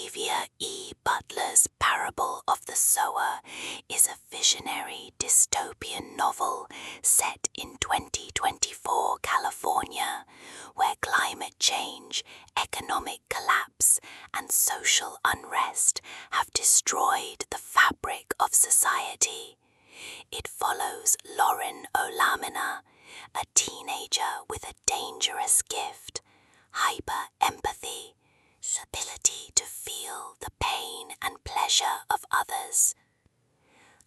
Octavia E. Butler's Parable of the Sower is a visionary dystopian novel set in 2024 California, where climate change, economic collapse, and social unrest have destroyed the fabric of society. It follows Lauren Olamina, a teenager with a dangerous gift, hyper-empathy, ability to feel the pain and pleasure of others.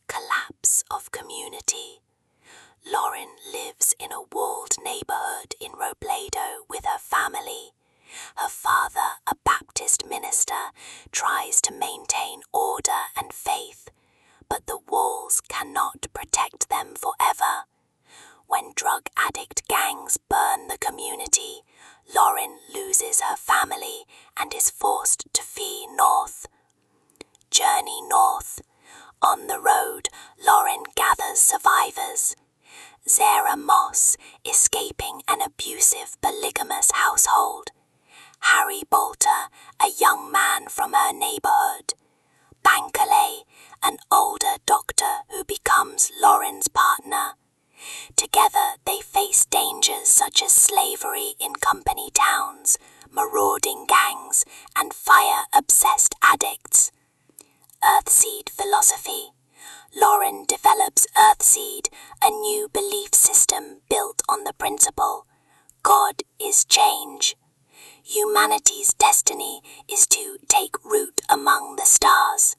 Collapse of community. Lauren lives in a walled neighborhood in Robledo with her family. Her father, a Baptist minister, tries to maintain order and faith, but the walls cannot protect them forever. When drug addict gangs burn the community, Lauren loses her family and is forced to flee north. Journey north. On the road, Lauren gathers survivors. Zara Moss, escaping an abusive polygamous household. Harry Bolter, a young man from her neighborhood. Bankole, an older doctor who becomes Lauren's partner. Together they face dangers such as slavery in company towns, marauding gangs, and fire-obsessed addicts. Earthseed philosophy. Lauren develops Earthseed, a new belief system built on the principle, God is change. Humanity's destiny is to take root among the stars.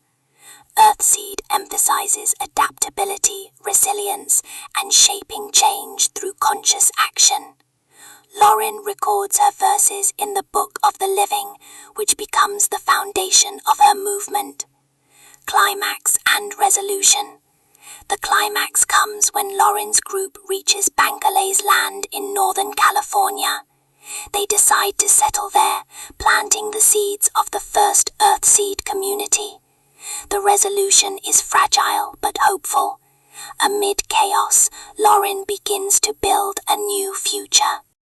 Earthseed emphasizes adaptability, resilience, and shaping change through conscious action. Lauren records her verses in the Book of the Living, which becomes the foundation of her movement. Climax and resolution. The climax comes when Lauren's group reaches Bankole's land in Northern California. They decide to settle there, planting the seeds of the first Earthseed community. The resolution is fragile but hopeful. Amid chaos, Lauren begins to build a new future.